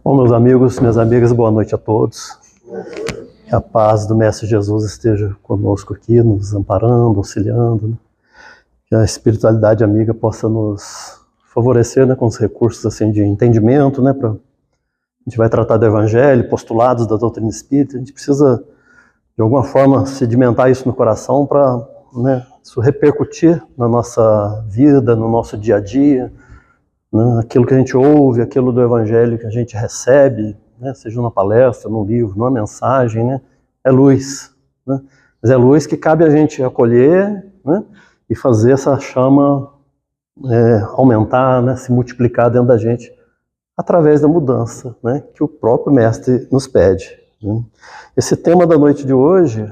Bom, meus amigos, minhas amigas, boa noite a todos. Que a paz do Mestre Jesus esteja conosco aqui, nos amparando, auxiliando, né? Que a espiritualidade amiga possa nos favorecer, né, com os recursos assim, de entendimento, né, a gente vai tratar do Evangelho, postulados da doutrina espírita, a gente precisa, de alguma forma, sedimentar isso no coração para, né, isso repercutir na nossa vida, no nosso dia a dia, né, aquilo que a gente ouve, aquilo do Evangelho que a gente recebe, né, seja numa palestra, num livro, numa mensagem, né, é luz, né, mas é luz que cabe a gente acolher, né, e fazer essa chama aumentar, né, se multiplicar dentro da gente através da mudança, né, que o próprio Mestre nos pede, né. Esse tema da noite de hoje,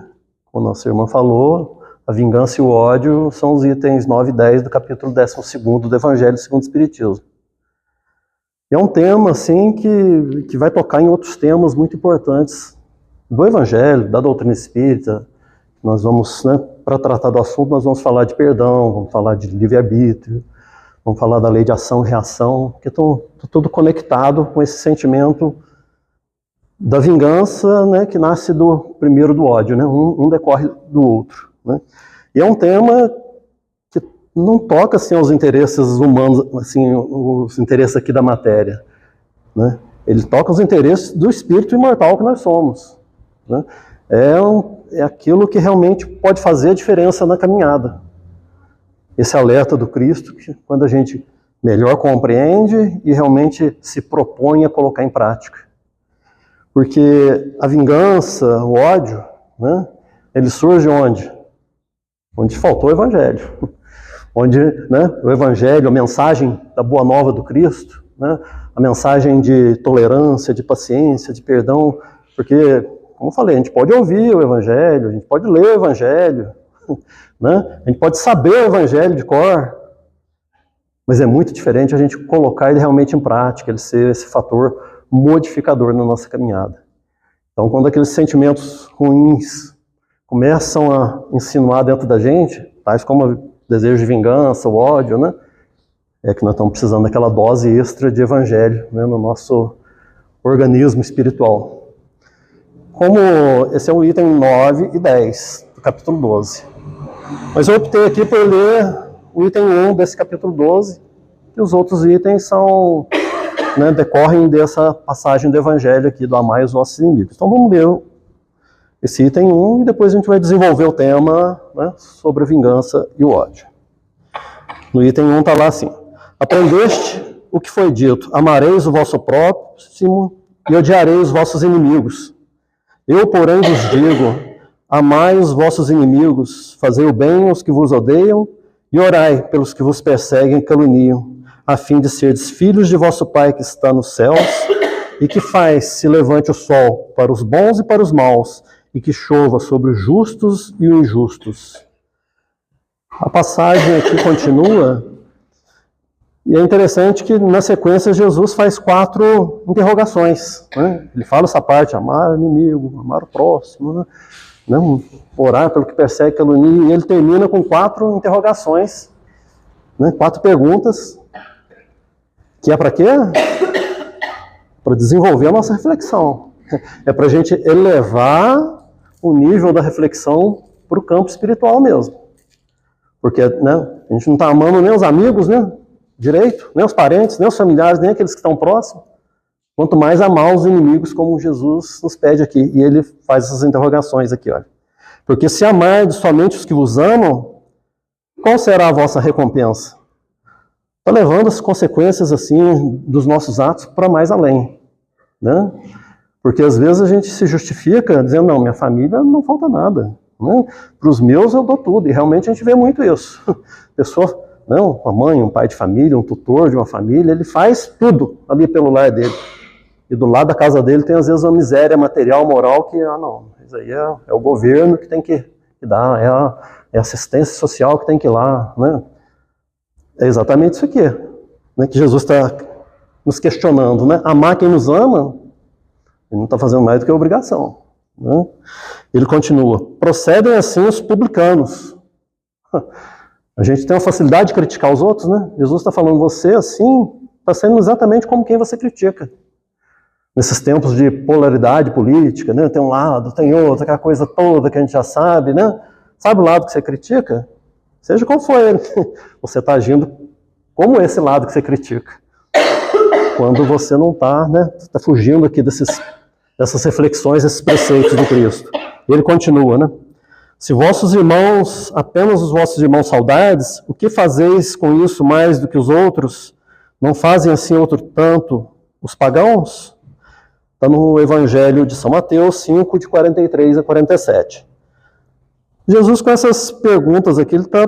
como a nossa irmã falou, a vingança e o ódio são os itens 9 e 10 do capítulo 12º do Evangelho segundo o Espiritismo. E é um tema assim que vai tocar em outros temas muito importantes do Evangelho, da doutrina espírita. Nós vamos, né, para tratar do assunto, nós vamos falar de perdão, vamos falar de livre-arbítrio, vamos falar da lei de ação e reação, que estão tudo conectado com esse sentimento da vingança, né, que nasce primeiro do ódio, né, um decorre do outro, né. E é um tema que não toca assim, aos interesses humanos, assim, os interesses aqui da matéria, né. Ele toca os interesses do espírito imortal que nós somos, né. É aquilo que realmente pode fazer a diferença na caminhada. Esse alerta do Cristo, que quando a gente melhor compreende e realmente se propõe a colocar em prática. Porque a vingança, o ódio, né, ele surge onde? Onde faltou o Evangelho. Onde, né, o Evangelho, a mensagem da Boa Nova do Cristo, né, a mensagem de tolerância, de paciência, de perdão, porque, como eu falei, a gente pode ouvir o Evangelho, a gente pode ler o Evangelho, né, a gente pode saber o Evangelho de cor, mas é muito diferente a gente colocar ele realmente em prática, ele ser esse fator modificador na nossa caminhada. Então, quando aqueles sentimentos ruins começam a insinuar dentro da gente, tais como o desejo de vingança, o ódio, né, é que nós estamos precisando daquela dose extra de Evangelho, né, no nosso organismo espiritual. Como esse é o item 9 e 10 do capítulo 12. Mas eu optei aqui por ler o item 1 desse capítulo 12, e os outros itens são, né, decorrem dessa passagem do Evangelho aqui, do amai os vossos inimigos. Então vamos ler esse item 1 e depois a gente vai desenvolver o tema, né, sobre a vingança e o ódio. No item 1 está lá assim: aprendeste o que foi dito, amareis o vosso próximo e odiareis os vossos inimigos. Eu, porém, vos digo, amai os vossos inimigos, fazei o bem aos que vos odeiam e orai pelos que vos perseguem e caluniam, a fim de serdes filhos de vosso Pai que está nos céus e que faz se levante o sol para os bons e para os maus e que chova sobre os justos e os injustos. A passagem aqui continua e é interessante que na sequência Jesus faz 4 interrogações, né? Ele fala essa parte, amar o inimigo, amar o próximo, né? Não, orar pelo que persegue, calunia, e ele termina com 4 interrogações, né, 4 perguntas, que é para quê? Para desenvolver a nossa reflexão. É para a gente elevar o nível da reflexão para o campo espiritual mesmo. Porque, né, a gente não está amando nem os amigos, né, direito, nem os parentes, nem os familiares, nem aqueles que estão próximos. Quanto mais amar os inimigos, como Jesus nos pede aqui. E ele faz essas interrogações aqui, olha. Porque se amardes somente os que vos amam, qual será a vossa recompensa? Está levando as consequências assim dos nossos atos para mais além, né? Porque às vezes a gente se justifica dizendo, não, minha família não falta nada, né? Para os meus eu dou tudo. E realmente a gente vê muito isso. Pessoa, não, uma mãe, um pai de família, um tutor de uma família, ele faz tudo ali pelo lar dele. E do lado da casa dele tem às vezes uma miséria material, moral, que, não, isso aí é o governo que tem que dar, é a assistência social que tem que ir lá, né? É exatamente isso aqui, né, que Jesus está nos questionando, né? Amar quem nos ama, ele não está fazendo mais do que a obrigação, né? Ele continua, procedem assim os publicanos. A gente tem uma facilidade de criticar os outros, né? Jesus está falando, você assim, está sendo exatamente como quem você critica. nesses tempos de polaridade política, né? Tem um lado, tem outro, aquela coisa toda que a gente já sabe, né? Sabe o lado que você critica? Seja qual for ele, você está agindo como esse lado que você critica. Quando você não está, né? Está fugindo aqui dessas reflexões, desses preceitos do Cristo. Ele continua, né? Se vossos irmãos, apenas os vossos irmãos saudades, o que fazeis com isso mais do que os outros? Não fazem assim outro tanto os pagãos? Está no Evangelho de São Mateus 5, de 43 a 47. Jesus, com essas perguntas aqui, ele está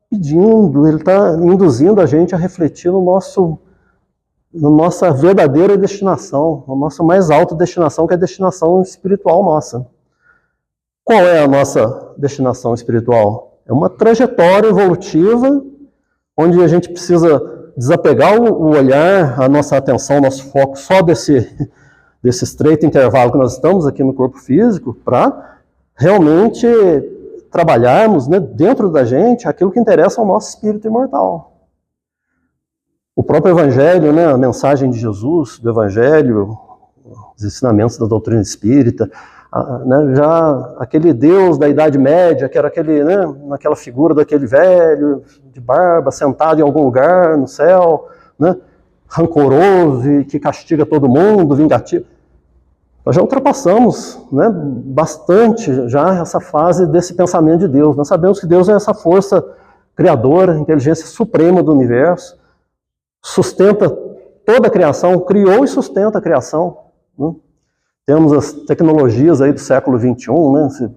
pedindo, ele está induzindo a gente a refletir na nossa verdadeira destinação, na nossa mais alta destinação, que é a destinação espiritual nossa. Qual é a nossa destinação espiritual? É uma trajetória evolutiva, onde a gente precisa desapegar o olhar, a nossa atenção, nosso foco só desse estreito intervalo que nós estamos aqui no corpo físico, para realmente trabalharmos, né, dentro da gente aquilo que interessa ao nosso espírito imortal. O próprio Evangelho, né, a mensagem de Jesus, do Evangelho, os ensinamentos da doutrina espírita, né, já aquele Deus da Idade Média, que era aquele, né, naquela figura daquele velho, de barba, sentado em algum lugar no céu, né, rancoroso e que castiga todo mundo, vingativo. Nós já ultrapassamos, né, bastante já essa fase desse pensamento de Deus. Nós sabemos que Deus é essa força criadora, inteligência suprema do universo, sustenta toda a criação, criou e sustenta a criação. Né? Temos as tecnologias aí do século XXI, né,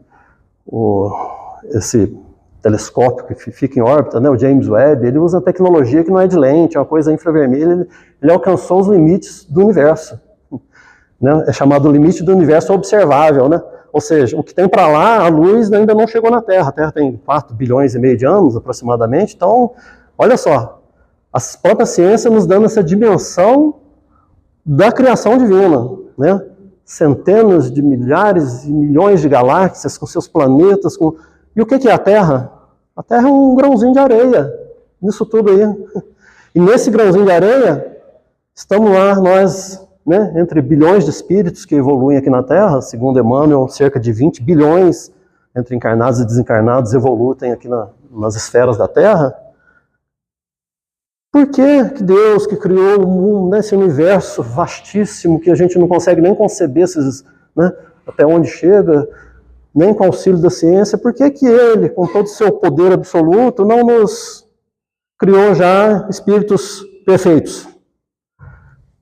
esse telescópio que fica em órbita, né, o James Webb, ele usa tecnologia que não é de lente, é uma coisa infravermelha, ele alcançou os limites do universo. Né? É chamado limite do universo observável, né? Ou seja, o que tem para lá, a luz ainda não chegou na Terra. A Terra tem 4 bilhões e meio de anos, aproximadamente. Então, olha só, a própria ciência nos dando essa dimensão da criação divina, né? Centenas de milhares e milhões de galáxias com seus planetas. E o que é a Terra? A Terra é um grãozinho de areia, nisso tudo aí. E nesse grãozinho de areia, estamos lá, nós... Né, entre bilhões de espíritos que evoluem aqui na Terra, segundo Emmanuel, cerca de 20 bilhões entre encarnados e desencarnados evoluem aqui nas esferas da Terra. Por que Deus, que criou o mundo, né, esse universo vastíssimo, que a gente não consegue nem conceber né, até onde chega, nem com o auxílio da ciência, por que Ele, com todo o seu poder absoluto, não nos criou já espíritos perfeitos?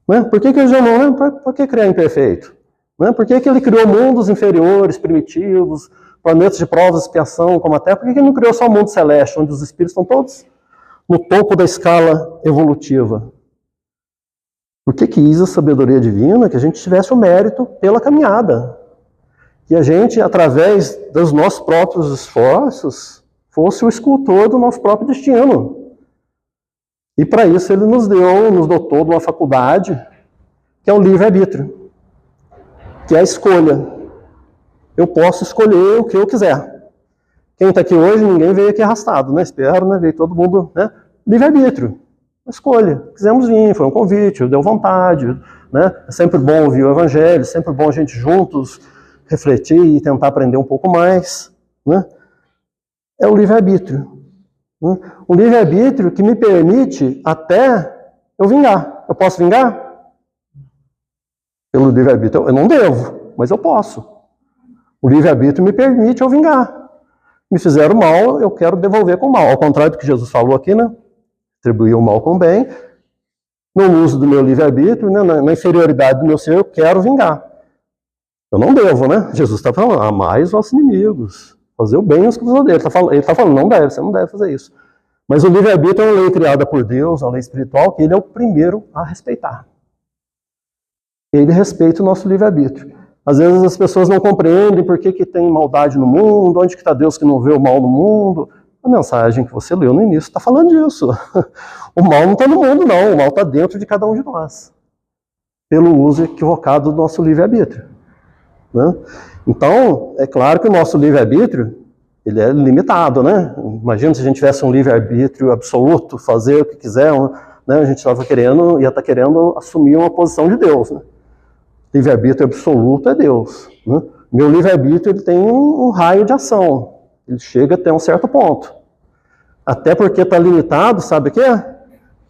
Né? Por que ele já não? Por que criar imperfeito? Né? Por que ele criou mundos inferiores, primitivos, planetas de provas e expiação como a Terra? Por que ele não criou só o mundo celeste, onde os espíritos estão todos no topo da escala evolutiva? Porque quis a sabedoria divina que a gente tivesse o mérito pela caminhada. Que a gente, através dos nossos próprios esforços, fosse o escultor do nosso próprio destino. E para isso ele nos dotou de uma faculdade, que é o livre-arbítrio, que é a escolha. Eu posso escolher o que eu quiser. Quem está aqui hoje, ninguém veio aqui arrastado, né? Espero, né? Veio todo mundo, né? Livre-arbítrio, escolha. Quisemos vir, foi um convite, deu vontade, né? É sempre bom ouvir o Evangelho, é sempre bom a gente juntos refletir e tentar aprender um pouco mais, né? É o livre-arbítrio. Um livre-arbítrio que me permite até eu vingar. Eu posso vingar? Pelo livre-arbítrio eu não devo, mas eu posso. O livre-arbítrio me permite eu vingar. Me fizeram mal, eu quero devolver com mal. Ao contrário do que Jesus falou aqui, né? Atribuir o mal com o bem. No uso do meu livre-arbítrio, né? Na inferioridade do meu ser, eu quero vingar. Eu não devo, né? Jesus está falando, amai os vossos inimigos. Fazer o bem aos que vos odeiam. Ele está falando, não deve, você não deve fazer isso. Mas o livre-arbítrio é uma lei criada por Deus, uma lei espiritual, que ele é o primeiro a respeitar. Ele respeita o nosso livre-arbítrio. Às vezes as pessoas não compreendem por que tem maldade no mundo, onde que está Deus que não vê o mal no mundo. A mensagem que você leu no início está falando disso. O mal não está no mundo, não. O mal está dentro de cada um de nós. Pelo uso equivocado do nosso livre-arbítrio. Né? Então, é claro que o nosso livre-arbítrio, ele é limitado, né? Imagina se a gente tivesse um livre-arbítrio absoluto, fazer o que quiser, né? A gente ia estar querendo assumir uma posição de Deus, né? livre-arbítrio absoluto é Deus, né? Meu livre-arbítrio ele tem um raio de ação, ele chega até um certo ponto. Até porque está limitado, sabe o quê?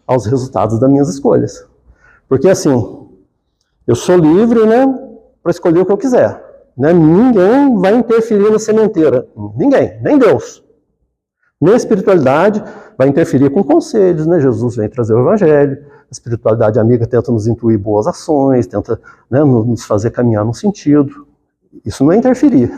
Aos resultados das minhas escolhas. Porque assim, eu sou livre, né, para escolher o que eu quiser. Né? Ninguém vai interferir na sementeira. Ninguém, nem Deus. Nem a espiritualidade vai interferir com conselhos, né? Jesus vem trazer o evangelho, a espiritualidade amiga tenta nos intuir boas ações, tenta, né, nos fazer caminhar num sentido. Isso não é interferir.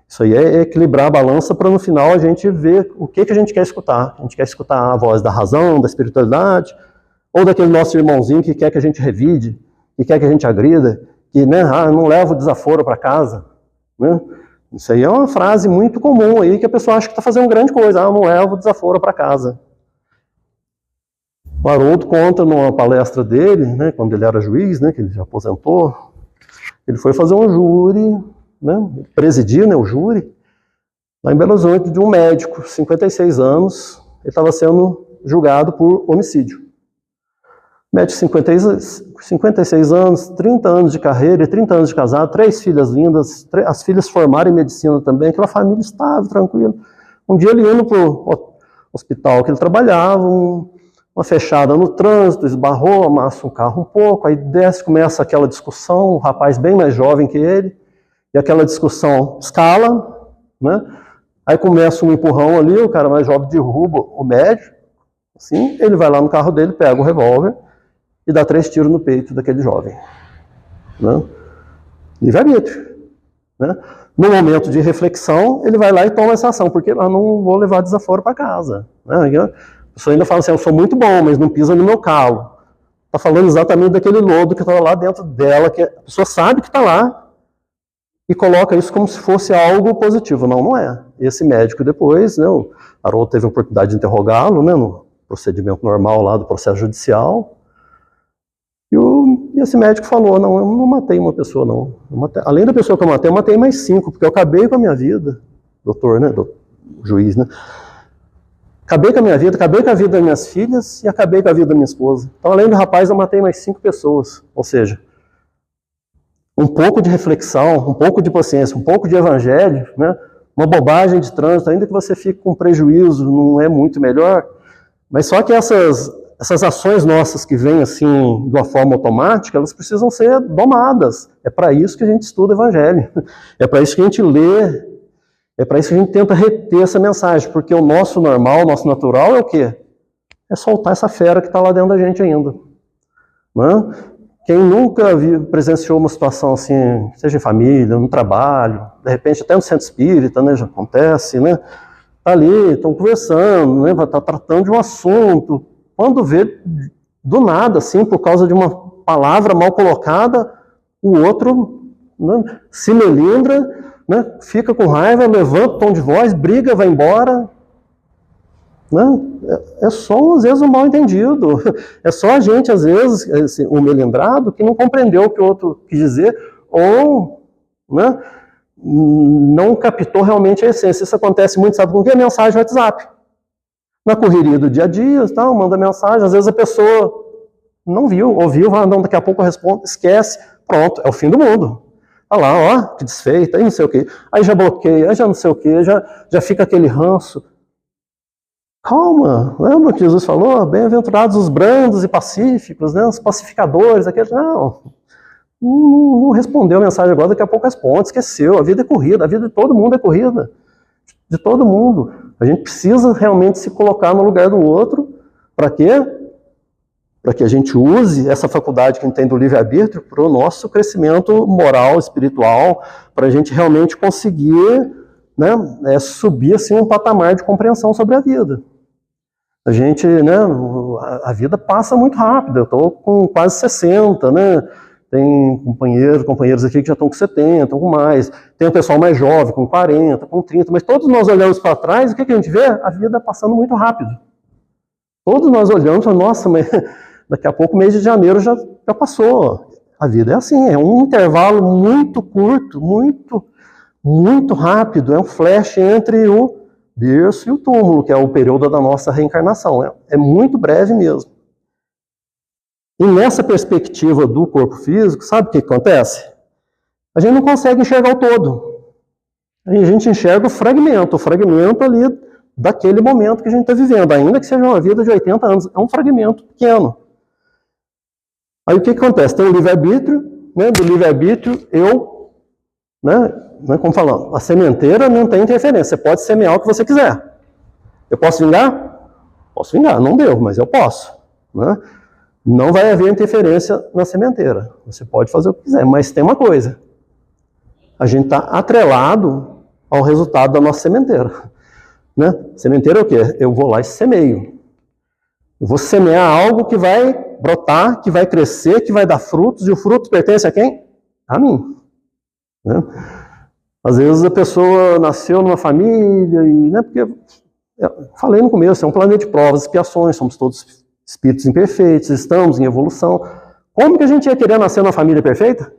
Isso aí é equilibrar a balança para no final a gente ver o que a gente quer escutar. A gente quer escutar a voz da razão, da espiritualidade, ou daquele nosso irmãozinho que quer que a gente revide, que quer que a gente agrida, que, né, não leva o desaforo para casa. Né? Isso aí é uma frase muito comum aí que a pessoa acha que está fazendo grande coisa. Não leva o desaforo para casa. O Haroldo conta numa palestra dele, né, quando ele era juiz, né, que ele já aposentou, ele foi fazer um júri, né, presidir, né, o júri, lá em Belo Horizonte, de um médico, 56 anos, ele estava sendo julgado por homicídio. Médico, 56 anos, 30 anos de carreira e 30 anos de casado, 3 filhas lindas, as filhas formaram em medicina também, aquela família estável, tranquila. Um dia ele indo para o hospital que ele trabalhava, uma fechada no trânsito, esbarrou, amassa um carro um pouco, aí desce, começa aquela discussão, um rapaz bem mais jovem que ele, e aquela discussão escala, né? Aí começa um empurrão ali, o cara mais jovem derruba o médico, assim, ele vai lá no carro dele, pega o revólver e dá 3 tiros no peito daquele jovem. Né? Livre-arbítrio. Né? No momento de reflexão, ele vai lá e toma essa ação, porque eu não vou levar desaforo para casa. Né? A pessoa ainda fala assim, eu sou muito bom, mas não pisa no meu calo. Está falando exatamente daquele lodo que está lá dentro dela, que a pessoa sabe que está lá, e coloca isso como se fosse algo positivo. Não, não é. Esse médico depois, né, o Haroldo teve a oportunidade de interrogá-lo, né, no procedimento normal lá do processo judicial, e esse médico falou, não, eu não matei uma pessoa, não. Além da pessoa que eu matei mais 5, porque eu acabei com a minha vida, doutor, né, juiz, né, acabei com a minha vida, acabei com a vida das minhas filhas e acabei com a vida da minha esposa. Então, além do rapaz, eu matei mais 5 pessoas, ou seja, um pouco de reflexão, um pouco de paciência, um pouco de evangelho, né? Uma bobagem de trânsito, ainda que você fique com prejuízo, não é muito melhor, mas só que essas ações nossas que vêm assim de uma forma automática, elas precisam ser domadas. É para isso que a gente estuda o evangelho, é para isso que a gente lê, é para isso que a gente tenta reter essa mensagem, porque o nosso normal, o nosso natural é o quê? É soltar essa fera que está lá dentro da gente ainda. Né? Quem nunca presenciou uma situação assim, seja em família, no trabalho, de repente até no centro espírita, né, já acontece, né? Tá ali, estão conversando, né, tá tratando de um assunto, quando vê, do nada, assim, por causa de uma palavra mal colocada, o outro, né, se melindra, né, fica com raiva, levanta o tom de voz, briga, vai embora. Não, é só, às vezes, um mal entendido. É só a gente, às vezes, um melindrado, que não compreendeu o que o outro quis dizer, ou, né, não captou realmente a essência. Isso acontece muito, sabe com que? Mensagem WhatsApp. Na correria do dia a dia, tal, manda mensagem, às vezes a pessoa não viu, ouviu, vai, não, daqui a pouco eu respondo, esquece, pronto, é o fim do mundo. Olha lá, ó, que desfeita, aí não sei o quê. Aí já bloqueia, aí já não sei o quê, já fica aquele ranço. Calma, lembra que Jesus falou? Bem-aventurados os brandos e pacíficos, né? Os pacificadores, aqueles. Não respondeu a mensagem agora, daqui a pouco responde, esqueceu. A vida é corrida, a vida de todo mundo é corrida. De todo mundo. A gente precisa realmente se colocar no lugar do outro. Para quê? Para que a gente use essa faculdade que a gente tem do livre-arbítrio para o nosso crescimento moral, espiritual, para a gente realmente conseguir, né, subir assim, um patamar de compreensão sobre a vida. A gente, né, a vida passa muito rápido, eu estou com quase 60, né, tem companheiros aqui que já estão com 70, com mais, tem o pessoal mais jovem, com 40, com 30, mas todos nós olhamos para trás, e o que a gente vê? A vida passando muito rápido. Todos nós olhamos e falamos, nossa, mas daqui a pouco, mês de janeiro já passou. A vida é assim, é um intervalo muito curto, muito rápido, é um flash entre o berço e o túmulo, que é o período da nossa reencarnação. É muito breve mesmo. E nessa perspectiva do corpo físico, sabe o que acontece? A gente não consegue enxergar o todo. A gente enxerga o fragmento ali daquele momento que a gente está vivendo, ainda que seja uma vida de 80 anos, é um fragmento pequeno. Aí o que acontece? Tem o livre-arbítrio, né? Do livre-arbítrio como falando, a sementeira não tem interferência, você pode semear o que você quiser. Eu posso vingar? Posso vingar, não deu, mas eu posso. Né? Não vai haver interferência na sementeira, você pode fazer o que quiser, mas tem uma coisa, a gente está atrelado ao resultado da nossa sementeira. Né? Sementeira é o quê? Eu vou lá e semeio. Eu vou semear algo que vai brotar, que vai crescer, que vai dar frutos, e o fruto pertence a quem? A mim. Né? Às vezes a pessoa nasceu numa família, porque, eu falei no começo, é um planeta de provas, expiações, somos todos espíritos imperfeitos, estamos em evolução. Como que a gente ia querer nascer numa família perfeita?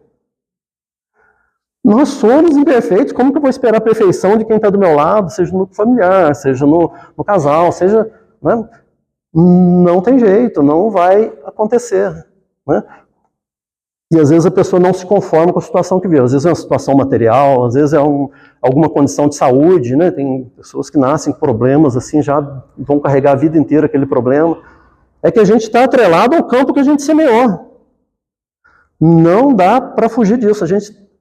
Nós somos imperfeitos, como que eu vou esperar a perfeição de quem está do meu lado, seja no familiar, seja no casal, seja... Né? Não tem jeito, não vai acontecer. Né? E às vezes a pessoa não se conforma com a situação que vive. Às vezes é uma situação material, às vezes é alguma condição de saúde. Né? Tem pessoas que nascem com problemas, assim, já vão carregar a vida inteira aquele problema. É que a gente está atrelado ao campo que a gente semeou. Não dá para fugir disso.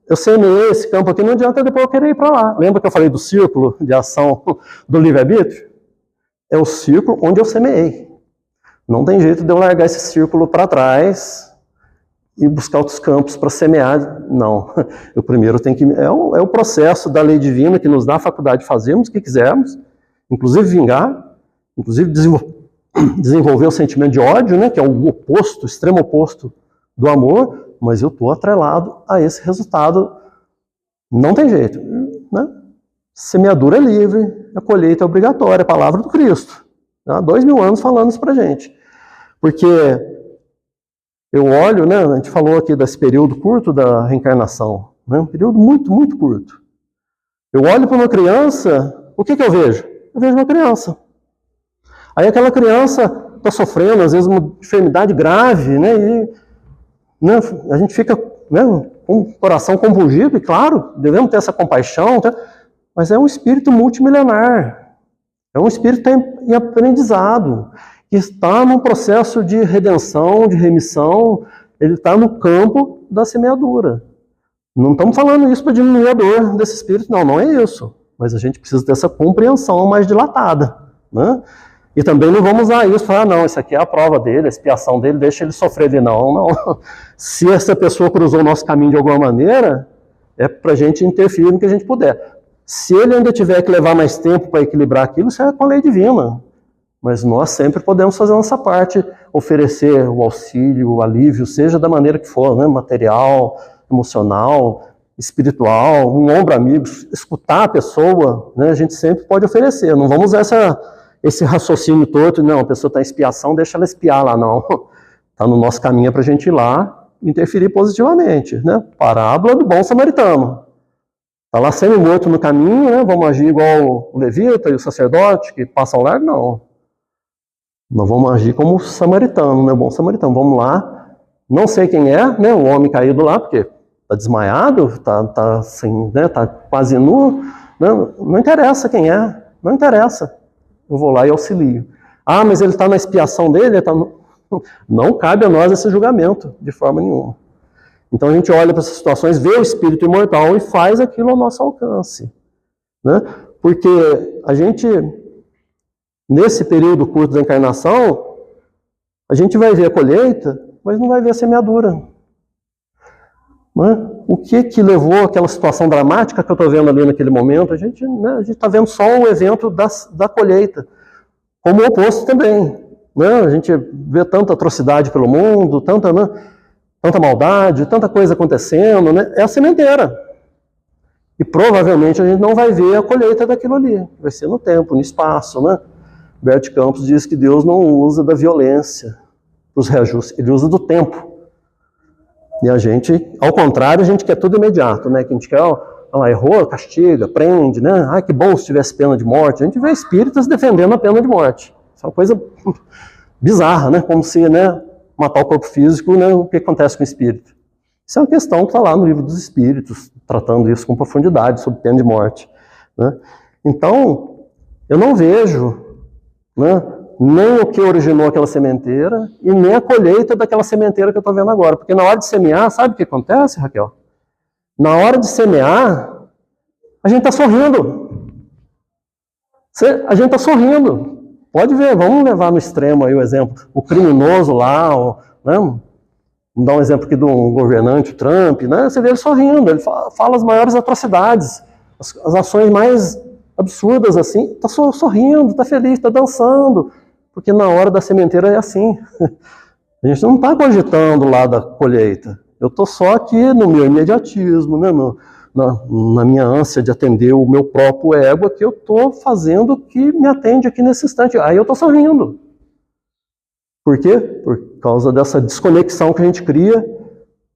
Eu semeei esse campo aqui, não adianta depois eu querer ir para lá. Lembra que eu falei do círculo de ação do livre-arbítrio? É o círculo onde eu semeei. Não tem jeito de eu largar esse círculo para trás e buscar outros campos para semear. Não. Eu primeiro tenho que... É o processo da lei divina que nos dá a faculdade de fazermos o que quisermos, inclusive vingar, inclusive desenvolver o sentimento de ódio, né, que é o oposto, o extremo oposto do amor, mas eu estou atrelado a esse resultado. Não tem jeito. Né? Semeadura é livre, a colheita é obrigatória, a palavra do Cristo. Há 2000 anos falando isso pra gente. Porque eu olho, né, a gente falou aqui desse período curto da reencarnação, né, um período muito, muito curto. Eu olho para uma criança, o que eu vejo? Eu vejo uma criança. Aí aquela criança está sofrendo, às vezes, uma enfermidade grave, né, e né, a gente fica, né, com o coração compungido, e claro, devemos ter essa compaixão, tá? Mas é um espírito multimilenar, é um espírito em aprendizado, que está num processo de redenção, de remissão, ele está no campo da semeadura. Não estamos falando isso para diminuir a dor desse espírito, não é isso. Mas a gente precisa dessa compreensão mais dilatada. Né? E também não vamos usar isso para falar, não, isso aqui é a prova dele, a expiação dele, deixa ele sofrer de não. Se essa pessoa cruzou o nosso caminho de alguma maneira, é para a gente interferir no que a gente puder. Se ele ainda tiver que levar mais tempo para equilibrar aquilo, isso é com a lei divina. Mas nós sempre podemos fazer a nossa parte, oferecer o auxílio, o alívio, seja da maneira que for, né? Material, emocional, espiritual, um ombro amigo, escutar a pessoa, né? A gente sempre pode oferecer. Não vamos usar esse raciocínio torto, não, a pessoa está em expiação, deixa ela expiar lá, não. Está no nosso caminho para a gente ir lá e interferir positivamente. Né? Parábola do bom samaritano. Está lá sendo morto no caminho, né? Vamos agir igual o levita e o sacerdote que passam ao largo? Não. Nós vamos agir como o samaritano, né? O bom samaritano. Vamos lá, não sei quem é, né? O homem caído lá, porque está desmaiado, está assim, né? Tá quase nu. Não interessa quem é, não interessa. Eu vou lá e auxilio. Ah, mas ele está na expiação dele? Não cabe a nós esse julgamento, de forma nenhuma. Então a gente olha para essas situações, vê o espírito imortal e faz aquilo ao nosso alcance. Né? Porque a gente, nesse período curto da encarnação, a gente vai ver a colheita, mas não vai ver a semeadura. Né? O que levou àquela situação dramática que eu estou vendo ali naquele momento? A gente está vendo só o evento da colheita, como o oposto também. Né? A gente vê tanta atrocidade pelo mundo, tanta maldade, tanta coisa acontecendo, né? É a sementeira. E provavelmente a gente não vai ver a colheita daquilo ali. Vai ser no tempo, no espaço, né? Bert Campos diz que Deus não usa da violência para os reajustes, ele usa do tempo. E a gente, ao contrário, a gente quer tudo imediato, né? Que a gente quer, errou, castiga, prende, né? Ah, que bom se tivesse pena de morte. A gente vê espíritas defendendo a pena de morte. Isso é uma coisa bizarra, né? Como se, né? matar o corpo físico, né, o que acontece com o espírito? Isso é uma questão que está lá no Livro dos Espíritos, tratando isso com profundidade, sob pena de morte. Né? Então, eu não vejo, né, nem o que originou aquela sementeira e nem a colheita daquela sementeira que eu estou vendo agora. Porque na hora de semear, sabe o que acontece, Raquel? Na hora de semear, a gente está sorrindo. A gente está sorrindo. Pode ver, vamos levar no extremo aí o exemplo. O criminoso lá, né? Vamos dar um exemplo aqui de um governante, o Trump, né? Você vê ele sorrindo, ele fala as maiores atrocidades, as ações mais absurdas assim, está sorrindo, está feliz, está dançando, porque na hora da sementeira é assim. A gente não está cogitando lá da colheita. Eu estou só aqui no meu imediatismo, né? Na minha ânsia de atender o meu próprio ego, que eu estou fazendo o que me atende aqui nesse instante. Aí eu estou sorrindo. Por quê? Por causa dessa desconexão que a gente cria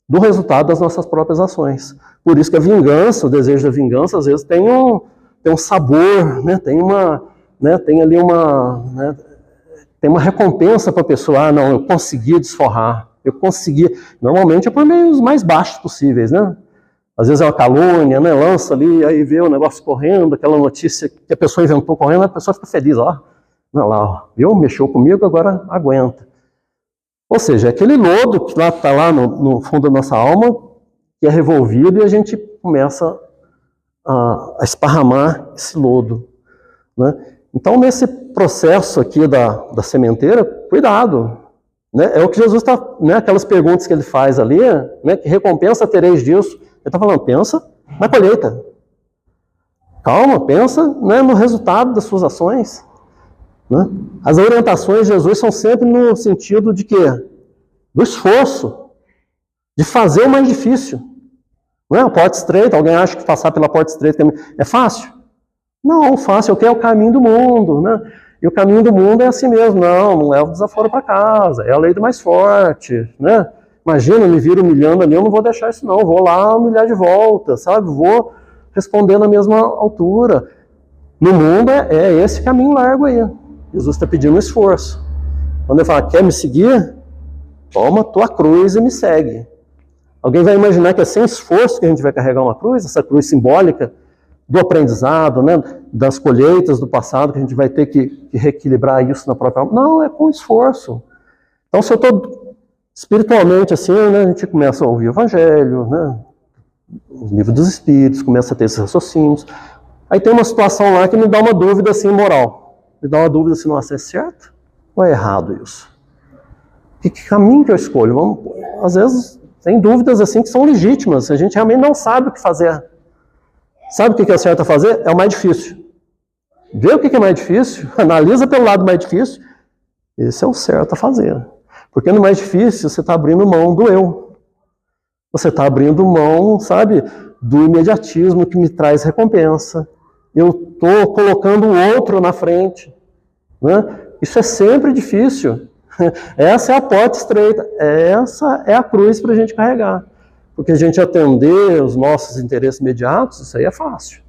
do resultado das nossas próprias ações. Por isso que a vingança, o desejo da vingança, às vezes tem um sabor, né? Tem ali tem uma recompensa para a pessoa. Ah, não, eu consegui desforrar. Eu consegui. Normalmente é por meios mais baixos possíveis, né? Às vezes é uma calúnia, né? Lança ali, aí vê o negócio correndo, aquela notícia que a pessoa inventou correndo, a pessoa fica feliz, ó. Não, lá, ó, viu? Mexeu comigo, agora aguenta. Ou seja, aquele lodo que está lá no fundo da nossa alma, que é revolvido e a gente começa a esparramar esse lodo. Né? Então, nesse processo aqui da sementeira, cuidado. Né? É o que Jesus está, né, aquelas perguntas que ele faz ali, né, que recompensa tereis disso. Ele está falando, pensa na colheita. Calma, pensa, né, no resultado das suas ações. Né? As orientações de Jesus são sempre no sentido de quê? Do esforço, de fazer o mais difícil. Não é a porta estreita, alguém acha que passar pela porta estreita é fácil? Não, fácil é o caminho do mundo, né? E o caminho do mundo é assim mesmo, não leva o desaforo para casa, é a lei do mais forte, né? Imagina, me vira humilhando ali, eu não vou deixar isso não, vou lá humilhar de volta, sabe? Vou responder na mesma altura. No mundo é esse caminho largo aí. Jesus está pedindo um esforço. Quando ele fala, quer me seguir? Toma tua cruz e me segue. Alguém vai imaginar que é sem esforço que a gente vai carregar uma cruz, essa cruz simbólica do aprendizado, né, das colheitas do passado, que a gente vai ter que reequilibrar isso na própria alma. Não, é com esforço. Então, se eu estou espiritualmente assim, né, a gente começa a ouvir o Evangelho, né, o Livro dos Espíritos, começa a ter esses raciocínios. Aí tem uma situação lá que me dá uma dúvida assim moral. Me dá uma dúvida se nossa, é certo ou é errado isso? Que caminho que eu escolho? Às vezes tem dúvidas assim que são legítimas. A gente realmente não sabe o que fazer. Sabe o que é certo a fazer? É o mais difícil. Vê o que é mais difícil, analisa pelo lado mais difícil. Esse é o certo a fazer. Porque no mais difícil você está abrindo mão do eu. Você está abrindo mão, sabe, do imediatismo que me traz recompensa. Eu estou colocando o outro na frente. Né? Isso é sempre difícil. Essa é a porta estreita. Essa é a cruz para a gente carregar. Porque a gente atender os nossos interesses imediatos, isso aí é fácil.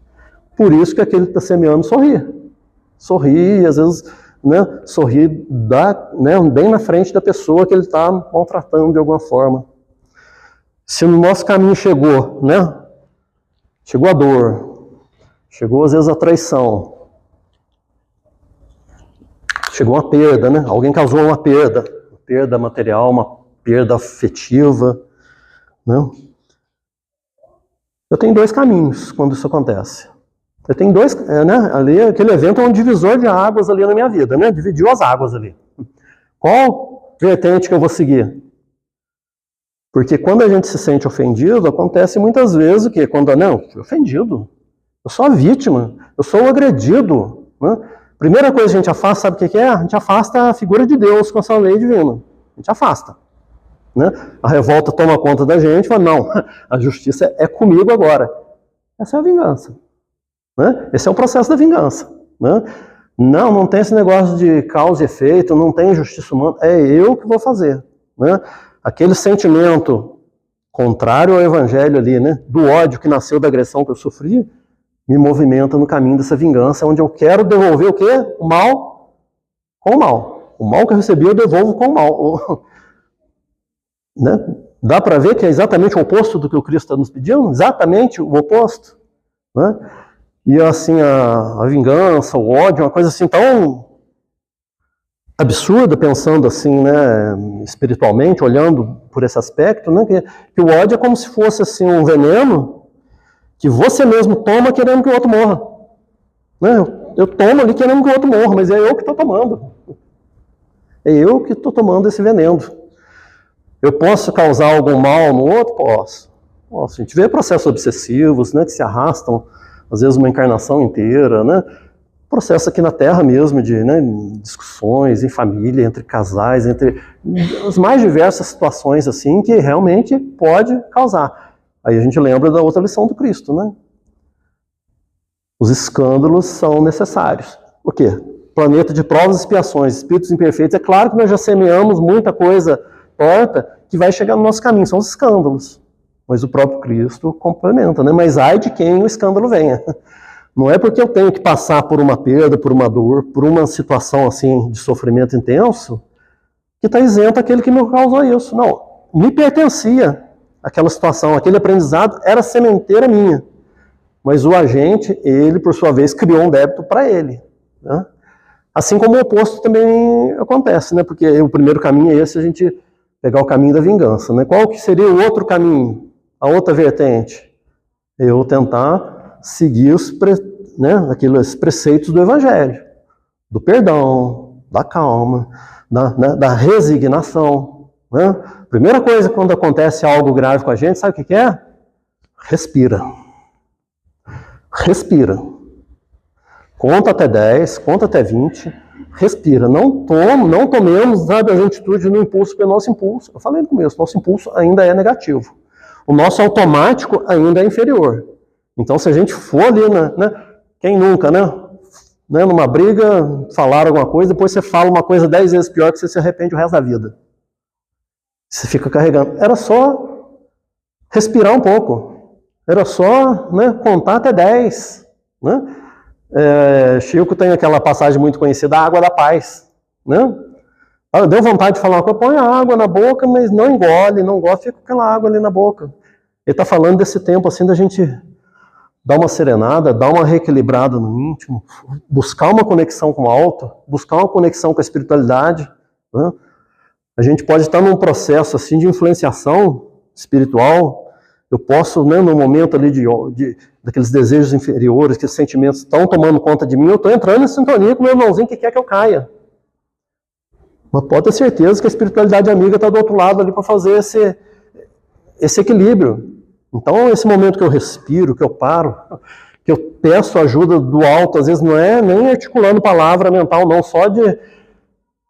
Por isso que aquele que está semeando sorri. Sorri, às vezes, né, sorri bem na frente da pessoa que ele está maltratando de alguma forma. Se no nosso caminho chegou, né, chegou a dor, chegou às vezes a traição, chegou uma perda, né? Alguém causou uma perda material, uma perda afetiva, né? Eu tenho dois caminhos quando isso acontece. Eu tenho dois, ali aquele evento é um divisor de águas ali na minha vida, né? Dividiu as águas ali. Qual vertente que eu vou seguir? Porque quando a gente se sente ofendido, acontece muitas vezes o quê? Quando, não, fui ofendido. Eu sou a vítima, eu sou o agredido, né? Primeira coisa que a gente afasta, sabe o que é? A gente afasta a figura de Deus com a sua lei divina. A gente afasta. Né? A revolta toma conta da gente e fala, não, a justiça é comigo agora. Essa é a vingança. Né? Esse é o processo da vingança. Né? Não tem esse negócio de causa e efeito, não tem justiça humana, é eu que vou fazer. Né? Aquele sentimento contrário ao evangelho ali, né? Do ódio que nasceu da agressão que eu sofri, me movimenta no caminho dessa vingança, onde eu quero devolver o quê? O mal com o mal. O mal que eu recebi eu devolvo com o mal. né? Dá para ver que é exatamente o oposto do que o Cristo está nos pedindo, exatamente o oposto, né? E assim, a vingança, o ódio, uma coisa assim tão absurda, pensando assim, né, espiritualmente, olhando por esse aspecto, né, que o ódio é como se fosse assim um veneno que você mesmo toma querendo que o outro morra, né? Eu tomo ali querendo que o outro morra, mas é eu que estou tomando, é eu que estou tomando esse veneno. Eu posso causar algum mal no outro? Posso. A gente vê processos obsessivos, né, que se arrastam às vezes uma encarnação inteira, né? Processo aqui na Terra mesmo, de, né, discussões em família, entre casais, entre as mais diversas situações assim, que realmente pode causar. Aí a gente lembra da outra lição do Cristo, né? Os escândalos são necessários. Por quê? Planeta de provas e expiações, espíritos imperfeitos. É claro que nós já semeamos muita coisa torta que vai chegar no nosso caminho, são os escândalos. Mas o próprio Cristo complementa, né? Mas ai de quem o escândalo venha. Não é porque eu tenho que passar por uma perda, por uma dor, por uma situação assim de sofrimento intenso, que está isento aquele que me causou isso. Não, me pertencia aquela situação, aquele aprendizado era sementeira minha. Mas o agente, ele, por sua vez, criou um débito para ele, né? Assim como o oposto também acontece, né? Porque o primeiro caminho é esse, a gente pegar o caminho da vingança, né? Qual que seria o outro caminho, a outra vertente? Eu tentar seguir aqueles preceitos do Evangelho, do perdão, da calma, da resignação, né? Primeira coisa quando acontece algo grave com a gente, sabe o que é? Respira. Respira. Conta até 10, conta até 20, respira. Não tomemos, sabe, as atitudes no impulso, porque o nosso impulso, eu falei no começo, nosso impulso ainda é negativo. O nosso automático ainda é inferior. Então, se a gente for ali, né, quem nunca, né, numa briga, falar alguma coisa, depois você fala uma coisa 10 vezes pior que você se arrepende o resto da vida. Você fica carregando. Era só respirar um pouco. Era só, né, contar até 10. Né? Chico tem aquela passagem muito conhecida, a água da paz. Né? Deu vontade de falar uma coisa, põe a água na boca, mas não engole, não gosta, fica com aquela água ali na boca. Ele está falando desse tempo assim da gente dar uma serenada, dar uma reequilibrada no íntimo, buscar uma conexão com o alto, buscar uma conexão com a espiritualidade. Né? A gente pode estar num processo assim de influenciação espiritual. Eu posso, né, no momento ali daqueles desejos inferiores, aqueles sentimentos estão tomando conta de mim, eu estou entrando em sintonia com o meu irmãozinho que quer que eu caia. Mas pode ter certeza que a espiritualidade amiga está do outro lado ali para fazer esse equilíbrio. Então, esse momento que eu respiro, que eu paro, que eu peço ajuda do alto, às vezes não é nem articulando palavra mental, não, só de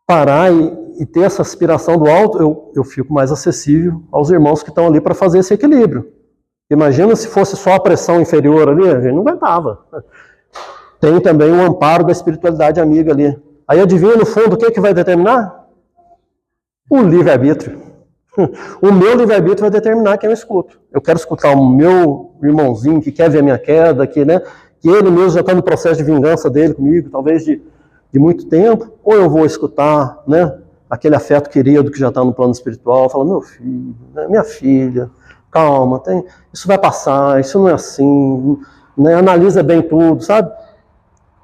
parar e ter essa aspiração do alto, eu fico mais acessível aos irmãos que estão ali para fazer esse equilíbrio. Imagina se fosse só a pressão inferior ali, a gente não aguentava. Tem também o amparo da espiritualidade amiga ali. Aí adivinha no fundo o que vai determinar? O livre-arbítrio. O meu livre-arbítrio vai determinar quem eu escuto. Eu quero escutar o meu irmãozinho que quer ver a minha queda, que ele mesmo já está no processo de vingança dele comigo, talvez de muito tempo, ou eu vou escutar, né, aquele afeto querido que já está no plano espiritual, fala, meu filho, né, minha filha, calma, isso vai passar, isso não é assim, né, analisa bem tudo, sabe?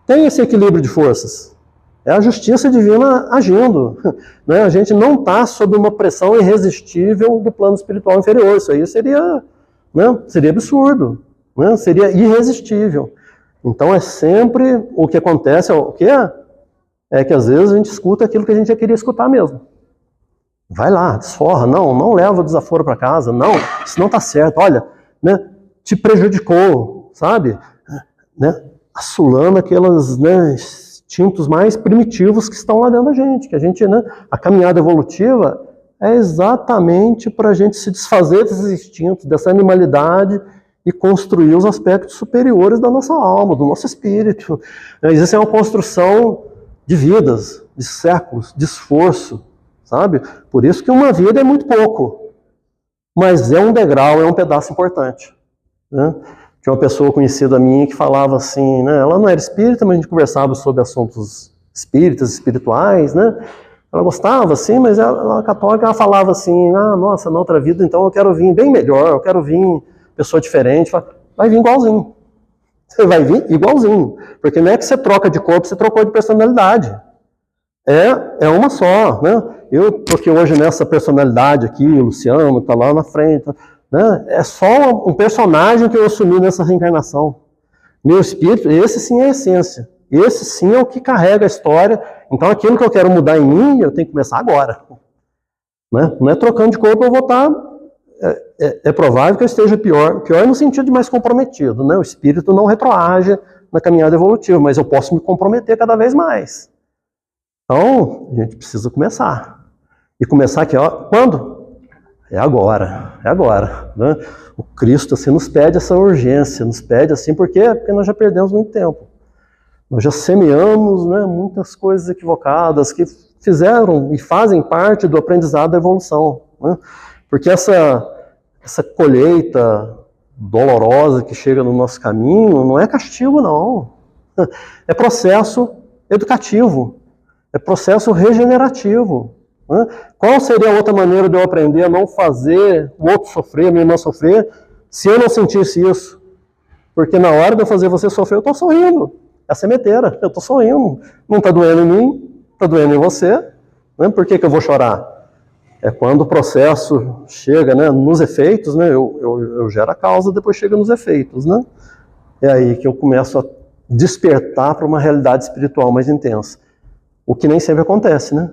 Tem esse equilíbrio de forças. É a justiça divina agindo. Né? A gente não está sob uma pressão irresistível do plano espiritual inferior. Isso aí seria absurdo. Né? Seria irresistível. Então é sempre o que acontece, o que é que às vezes a gente escuta aquilo que a gente já queria escutar mesmo. Vai lá, desforra, não leva o desaforo para casa, não, isso não está certo, olha, né, te prejudicou, sabe? Né? Assolando aquelas, né, instintos mais primitivos que estão lá dentro da gente, que a gente, né, a caminhada evolutiva é exatamente para a gente se desfazer desses instintos, dessa animalidade e construir os aspectos superiores da nossa alma, do nosso espírito. Isso é uma construção de vidas, de séculos, de esforço, sabe? Por isso que uma vida é muito pouco, mas é um degrau, é um pedaço importante. Né? Tinha uma pessoa conhecida minha que falava assim, né? Ela não era espírita, mas a gente conversava sobre assuntos espíritas, espirituais, né? Ela gostava, assim, mas ela católica, ela falava assim, nossa, na outra vida, então eu quero vir bem melhor, eu quero vir pessoa diferente. Vai vir igualzinho. Você vai vir igualzinho. Porque não é que você troca de corpo, você trocou de personalidade. É uma só, né? Eu troquei hoje nessa personalidade aqui, o Luciano, tá lá na frente, né? É só um personagem que eu assumi nessa reencarnação. Meu espírito, esse sim é a essência. Esse sim é o que carrega a história. Então aquilo que eu quero mudar em mim, eu tenho que começar agora. Né? Não é trocando de corpo eu vou estar... É provável que eu esteja pior no sentido de mais comprometido. Né? O espírito não retroage na caminhada evolutiva, mas eu posso me comprometer cada vez mais. Então, a gente precisa começar. E começar aqui, ó, quando? É agora. Né? O Cristo assim, nos pede essa urgência, nos pede assim, por quê? Porque nós já perdemos muito tempo. Nós já semeamos, né, muitas coisas equivocadas que fizeram e fazem parte do aprendizado da evolução. Né? Porque essa colheita dolorosa que chega no nosso caminho não é castigo, não. É processo educativo. É processo regenerativo. Né? Qual seria a outra maneira de eu aprender a não fazer o outro sofrer, a minha irmã sofrer, se eu não sentisse isso? Porque na hora de eu fazer você sofrer, eu estou sorrindo. É a sementeira, eu estou sorrindo. Não está doendo em mim, está doendo em você. Né? Por que eu vou chorar? É quando o processo chega, né, nos efeitos, né, eu gero a causa, depois chega nos efeitos. Né? É aí que eu começo a despertar para uma realidade espiritual mais intensa. O que nem sempre acontece, né?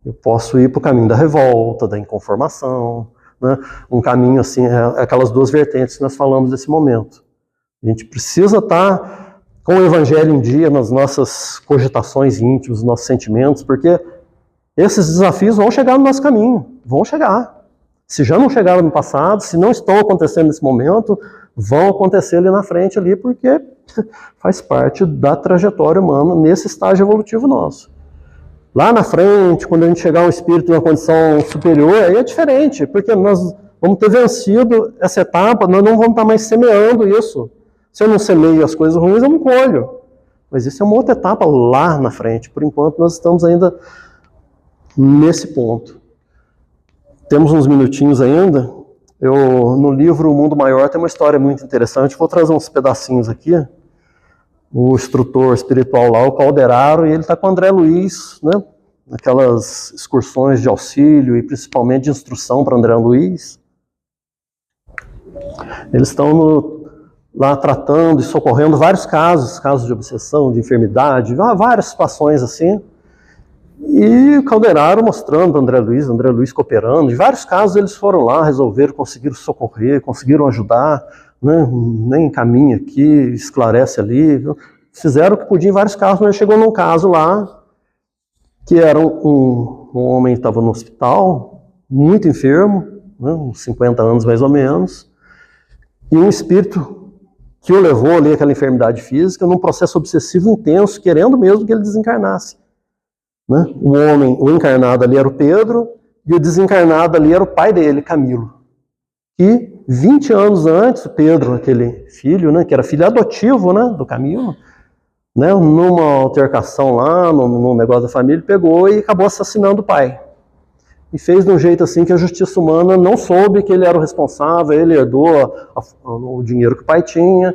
Eu posso ir para o caminho da revolta, da inconformação, né? Um caminho assim, aquelas duas vertentes que nós falamos nesse momento. A gente precisa estar com o Evangelho em dia nas nossas cogitações íntimas, nos nossos sentimentos, porque esses desafios vão chegar no nosso caminho, vão chegar. Se já não chegaram no passado, se não estão acontecendo nesse momento, vão acontecer ali na frente, ali, porque faz parte da trajetória humana nesse estágio evolutivo nosso. Lá na frente, quando a gente chegar a um espírito em uma condição superior, aí é diferente, porque nós vamos ter vencido essa etapa, nós não vamos estar mais semeando isso. Se eu não semeio as coisas ruins, eu não colho. Mas isso é uma outra etapa lá na frente. Por enquanto, nós estamos ainda nesse ponto. Temos uns minutinhos ainda. No livro O Mundo Maior tem uma história muito interessante. Vou trazer uns pedacinhos aqui. O instrutor espiritual lá, o Calderaro, e ele está com o André Luiz, né? Naquelas excursões de auxílio e principalmente de instrução para André Luiz. Eles estão lá tratando e socorrendo vários casos de obsessão, de enfermidade, várias situações assim. E o Calderaro mostrando André Luiz cooperando. Em vários casos eles foram lá, resolveram, conseguiram socorrer, conseguiram ajudar. Né? Nem encaminha aqui, esclarece ali. Viu? Fizeram o que podiam em vários casos, mas chegou num caso lá, que era um homem que estava no hospital, muito enfermo, né? Uns 50 anos mais ou menos, e um espírito que o levou ali àquela enfermidade física, num processo obsessivo intenso, querendo mesmo que ele desencarnasse. Né? O encarnado ali era o Pedro, e o desencarnado ali era o pai dele, Camilo. E 20 anos antes, o Pedro, aquele filho, né, que era filho adotivo, né, do Camilo, né, numa altercação lá, num negócio da família, pegou e acabou assassinando o pai. E fez de um jeito assim que a justiça humana não soube que ele era o responsável, ele herdou o dinheiro que o pai tinha.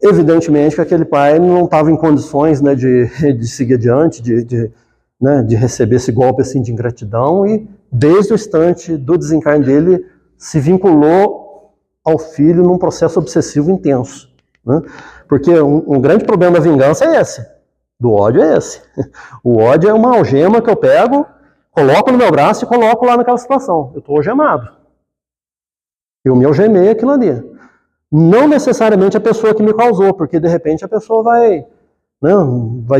Evidentemente que aquele pai não estava em condições, né, de seguir adiante, de receber esse golpe assim, de ingratidão, e desde o instante do desencarne dele, se vinculou ao filho num processo obsessivo intenso. Né? Porque um grande problema da vingança é esse, do ódio é esse. O ódio é uma algema que eu pego, coloco no meu braço e coloco lá naquela situação. Eu estou algemado. Eu me algemei aquilo ali. Não necessariamente a pessoa que me causou, porque de repente a pessoa vai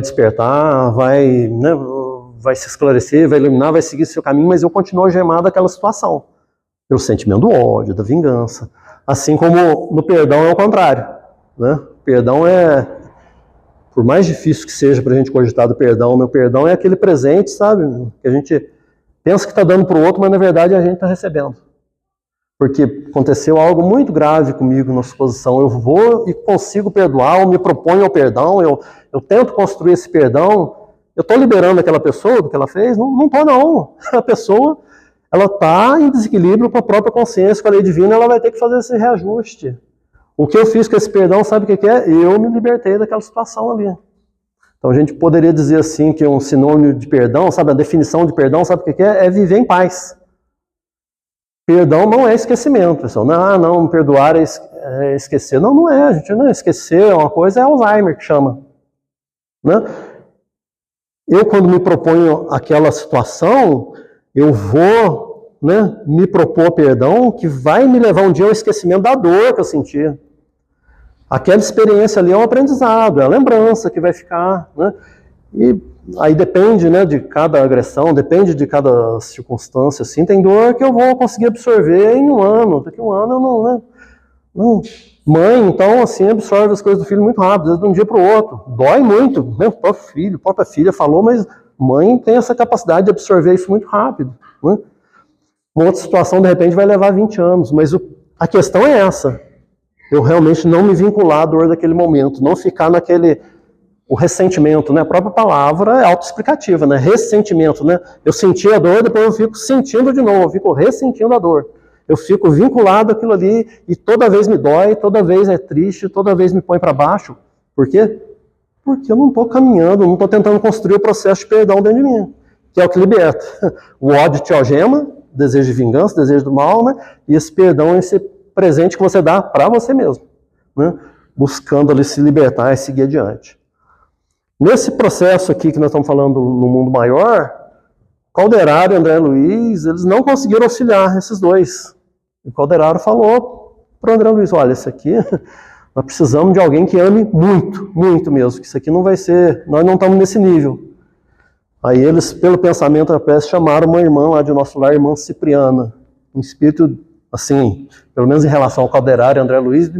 despertar, vai se esclarecer, vai iluminar, vai seguir seu caminho, mas eu continuo algemado daquela situação. Pelo sentimento do ódio, da vingança. Assim como no perdão é o contrário. Né? Perdão por mais difícil que seja para a gente cogitar do perdão, o perdão é aquele presente, sabe? Que a gente pensa que está dando para o outro, mas na verdade a gente está recebendo. Porque aconteceu algo muito grave comigo na suposição. Eu vou e consigo perdoar, eu me proponho ao perdão, eu tento construir esse perdão, Eu estou liberando aquela pessoa do que ela fez? Não estou, não. A pessoa, ela está em desequilíbrio com a própria consciência, com a lei divina, ela vai ter que fazer esse reajuste. O que eu fiz com esse perdão, sabe o que é? Eu me libertei daquela situação ali. Então a gente poderia dizer assim que um sinônimo de perdão, sabe, a definição de perdão, sabe o que é? É viver em paz. Perdão não é esquecimento, pessoal. Não, perdoar é esquecer. Não é, a gente não é esquecer, uma coisa é Alzheimer que chama. Né? Eu, quando me proponho aquela situação, eu vou, né, me propor perdão que vai me levar um dia ao esquecimento da dor que eu senti. Aquela experiência ali é um aprendizado, é a lembrança que vai ficar. Né? E aí depende, né, de cada agressão, depende de cada circunstância. Assim. Tem dor que eu vou conseguir absorver em um ano. Daqui a um ano eu não... Né? Não. Mãe, então, assim, absorve as coisas do filho muito rápido, às vezes de um dia para o outro. Dói muito, né? O próprio filho, a própria filha falou, mas mãe tem essa capacidade de absorver isso muito rápido. Né? Uma outra situação, de repente, vai levar 20 anos, mas a questão é essa. Eu realmente não me vincular à dor daquele momento, não ficar naquele... O ressentimento, né? A própria palavra é autoexplicativa, né? Ressentimento, né? Eu senti a dor, depois eu fico sentindo de novo, eu fico ressentindo a dor. Eu fico vinculado àquilo ali e toda vez me dói, toda vez é triste, toda vez me põe para baixo. Por quê? Porque eu não estou caminhando, não estou tentando construir o processo de perdão dentro de mim, que é o que liberta. O ódio te algema, desejo de vingança, desejo do mal, né? E esse perdão é esse presente que você dá para você mesmo, né? Buscando ali se libertar e seguir adiante. Nesse processo aqui que nós estamos falando no mundo maior, Calderaro e André Luiz, eles não conseguiram auxiliar esses dois. E Calderaro falou para o André Luiz, olha, isso aqui, nós precisamos de alguém que ame muito, muito mesmo, que isso aqui não vai ser, nós não estamos nesse nível. Aí eles, pelo pensamento da prece, chamaram uma irmã lá de nosso lar, a irmã Cipriana, um espírito, assim, pelo menos em relação ao Calderaro e André Luiz,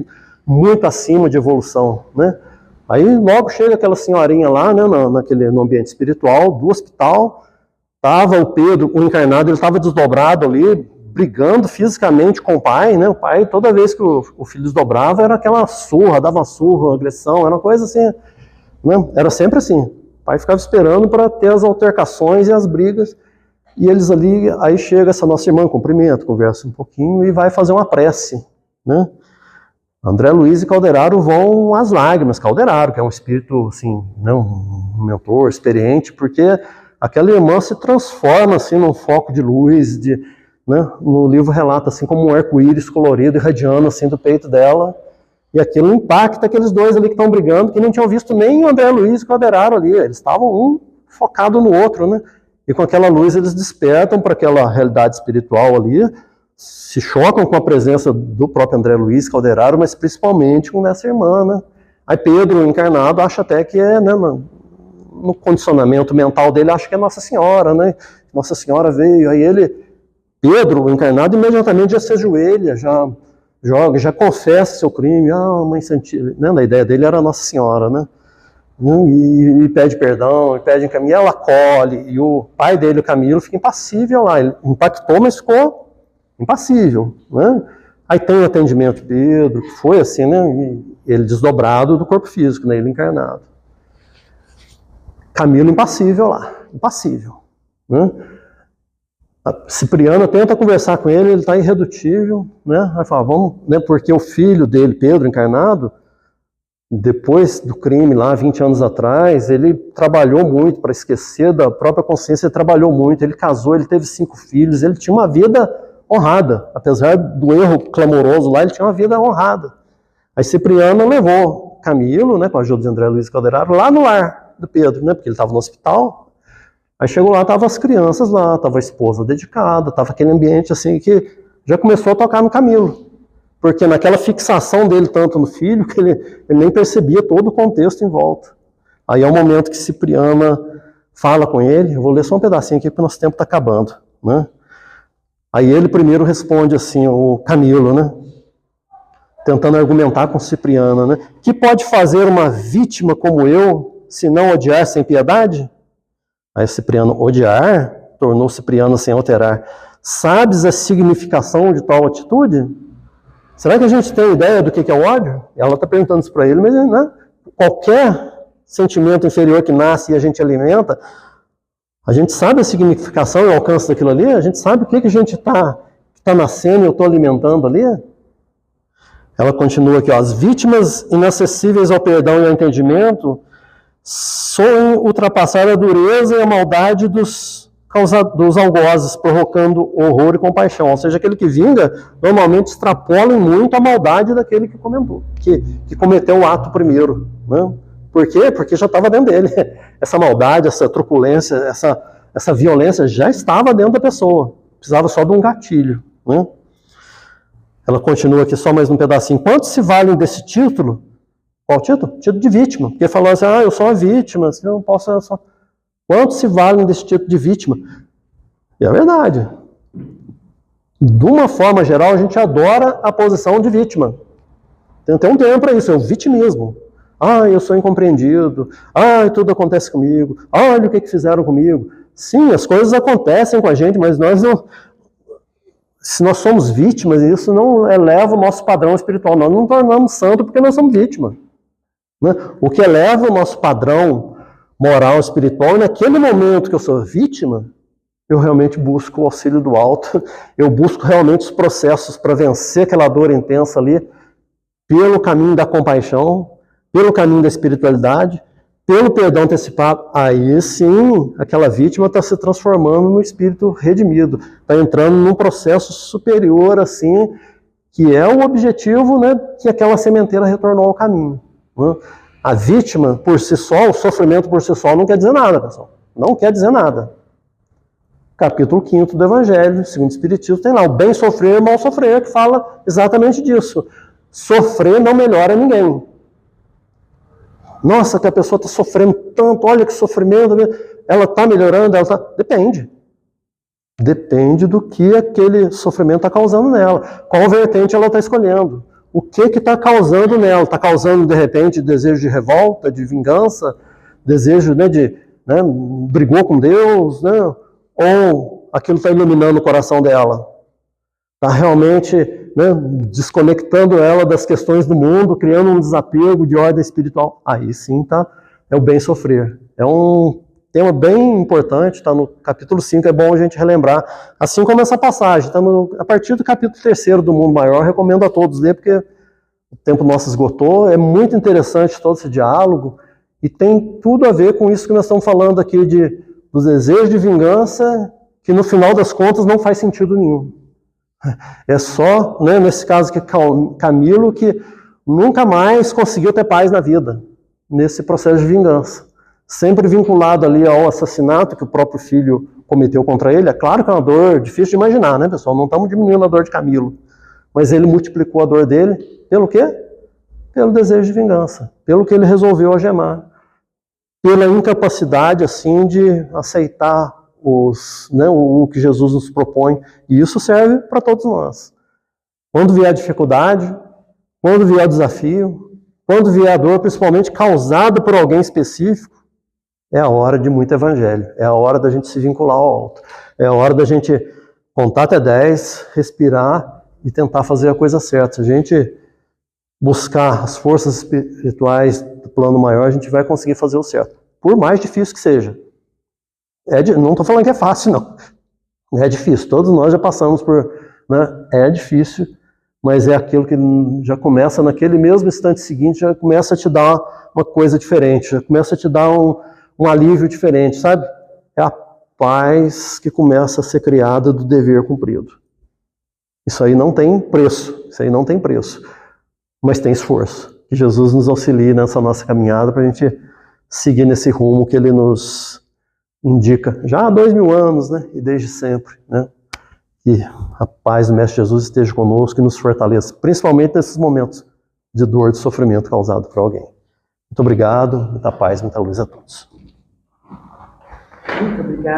muito acima de evolução, né? Aí logo chega aquela senhorinha lá, né, no ambiente espiritual, do hospital, estava o Pedro, o encarnado, ele estava desdobrado ali, brigando fisicamente com o pai, né? O pai, toda vez que o filho desdobrava, era aquela surra, dava uma surra, uma agressão, era uma coisa assim, né? Era sempre assim. O pai ficava esperando para ter as altercações e as brigas, e eles ali, aí chega essa nossa irmã, cumprimenta, conversa um pouquinho e vai fazer uma prece, né? André Luiz e Calderaro vão às lágrimas. Calderaro, que é um espírito, assim, né, um mentor, experiente, porque aquela irmã se transforma, assim, num foco de luz, né, no livro relata, assim, como um arco-íris colorido, irradiando, assim, do peito dela, e aquilo impacta aqueles dois ali que estão brigando, que não tinham visto nem o André Luiz e o Calderaro ali, eles estavam um focado no outro, né, e com aquela luz eles despertam para aquela realidade espiritual ali, se chocam com a presença do próprio André Luiz Calderaro, mas principalmente com essa irmã, né? Aí Pedro, encarnado, acha até que é, né, no condicionamento mental dele, acha que é Nossa Senhora, né? Nossa Senhora veio, aí ele, Pedro, encarnado, imediatamente já se ajoelha, já joga, já confessa seu crime, Mãe Santíssima, né? A ideia dele era Nossa Senhora, né? E pede perdão, e pede encaminho, ela acolhe, e o pai dele, o Camilo, fica impassível lá, ele impactou, mas ficou impassível, né? Aí tem o atendimento de Pedro, que foi assim, né? Ele desdobrado do corpo físico, né? Ele encarnado. Camilo impassível lá, impassível, né? A Cipriana tenta conversar com ele está irredutível, né? Vai falar, vamos, né? Porque o filho dele, Pedro, encarnado, depois do crime lá, 20 anos atrás, ele trabalhou muito para esquecer da própria consciência, ele trabalhou muito, ele casou, ele teve 5 filhos, ele tinha uma vida honrada, apesar do erro clamoroso lá, ele tinha uma vida honrada. Aí Cipriano levou Camilo, né, com a ajuda de André Luiz Calderaro, lá no lar do Pedro, né, porque ele estava no hospital. Aí chegou lá, estavam as crianças lá, estava a esposa dedicada, estava aquele ambiente assim que já começou a tocar no Camilo, porque naquela fixação dele tanto no filho, que ele nem percebia todo o contexto em volta. Aí é o momento que Cipriana fala com ele, eu vou ler só um pedacinho aqui porque o nosso tempo está acabando, né? Aí ele primeiro responde assim, o Camilo, né? Tentando argumentar com Cipriana, né? Que pode fazer uma vítima como eu, se não odiar sem piedade? Aí Cipriano, odiar? Tornou Cipriano sem alterar. Sabes a significação de tal atitude? Será que a gente tem ideia do que é o ódio? Ela está perguntando isso para ele, mas né? Qualquer sentimento inferior que nasce e a gente alimenta, a gente sabe a significação e o alcance daquilo ali, a gente sabe o que a gente está nascendo e eu estou alimentando ali. Ela continua aqui, ó, as vítimas inacessíveis ao perdão e ao entendimento soem ultrapassar a dureza e a maldade dos algozes, provocando horror e compaixão. Ou seja, aquele que vinga, normalmente extrapola muito a maldade daquele que comentou, que cometeu o ato primeiro. Né? Por quê? Porque já estava dentro dele. Essa maldade, essa truculência, essa violência já estava dentro da pessoa. Precisava só de um gatilho. Né? Ela continua aqui só mais um pedacinho. Quanto se valem desse título? Qual título? Título de vítima. Porque falou assim, eu sou uma vítima, eu não posso... Quanto se valem desse título de vítima? E é verdade. De uma forma geral, a gente adora a posição de vítima. Tem até um termo para isso, é o vitimismo. Eu sou incompreendido. Tudo acontece comigo. Olha o que fizeram comigo. Sim, as coisas acontecem com a gente, mas nós não... Se nós somos vítimas, isso não eleva o nosso padrão espiritual. Nós não tornamos santo porque nós somos vítimas. Né? O que eleva o nosso padrão moral espiritual, naquele momento que eu sou vítima, eu realmente busco o auxílio do alto, eu busco realmente os processos para vencer aquela dor intensa ali, pelo caminho da compaixão, pelo caminho da espiritualidade, pelo perdão antecipado. Aí sim, aquela vítima está se transformando no espírito redimido, está entrando num processo superior, assim, que é o objetivo, né, que aquela sementeira retornou ao caminho. Né? A vítima, por si só, o sofrimento por si só, não quer dizer nada, pessoal. Não quer dizer nada. Capítulo 5 do Evangelho, segundo o Espiritismo, tem lá o bem sofrer e mal sofrer, que fala exatamente disso. Sofrer não melhora ninguém. Nossa, que a pessoa está sofrendo tanto, olha que sofrimento, ela está melhorando, Depende. Depende do que aquele sofrimento está causando nela. Qual vertente ela está escolhendo. O que está causando nela? Está causando, de repente, desejo de revolta, de vingança, desejo, né, brigou com Deus, né? Ou aquilo está iluminando o coração dela? Está realmente, né, desconectando ela das questões do mundo, criando um desapego de ordem espiritual? Aí sim é o bem sofrer. É um tema bem importante, está no capítulo 5, é bom a gente relembrar. Assim como essa passagem, está a partir do capítulo 3 do Mundo Maior, recomendo a todos ler, porque o tempo nosso esgotou. É muito interessante todo esse diálogo e tem tudo a ver com isso que nós estamos falando aqui dos desejos de vingança, que no final das contas não faz sentido nenhum. É só, né, nesse caso que Camilo, que nunca mais conseguiu ter paz na vida, nesse processo de vingança. Sempre vinculado ali ao assassinato que o próprio filho cometeu contra ele. É claro que é uma dor difícil de imaginar, né, pessoal? Não estamos diminuindo a dor de Camilo. Mas ele multiplicou a dor dele pelo quê? Pelo desejo de vingança. Pelo que ele resolveu algemar. Pela incapacidade, assim, de aceitar o que Jesus nos propõe. E isso serve para todos nós. Quando vier a dificuldade, quando vier o desafio, quando vier a dor, principalmente causada por alguém específico, é a hora de muito evangelho. É a hora da gente se vincular ao alto. É a hora da gente contar até 10, respirar e tentar fazer a coisa certa. Se a gente buscar as forças espirituais do plano maior, a gente vai conseguir fazer o certo. Por mais difícil que seja. Não estou falando que é fácil, não. É difícil. Todos nós já passamos por... Né? É difícil, mas é aquilo que já começa naquele mesmo instante seguinte, já começa a te dar uma coisa diferente, já começa a te dar um alívio diferente, sabe? É a paz que começa a ser criada do dever cumprido. Isso aí não tem preço, mas tem esforço. Que Jesus nos auxilie nessa nossa caminhada para a gente seguir nesse rumo que Ele nos indica já há 2000 anos, né? E desde sempre, né? Que a paz do Mestre Jesus esteja conosco e nos fortaleça, principalmente nesses momentos de dor, de sofrimento causado por alguém. Muito obrigado, muita paz, muita luz a todos. Muito obrigada.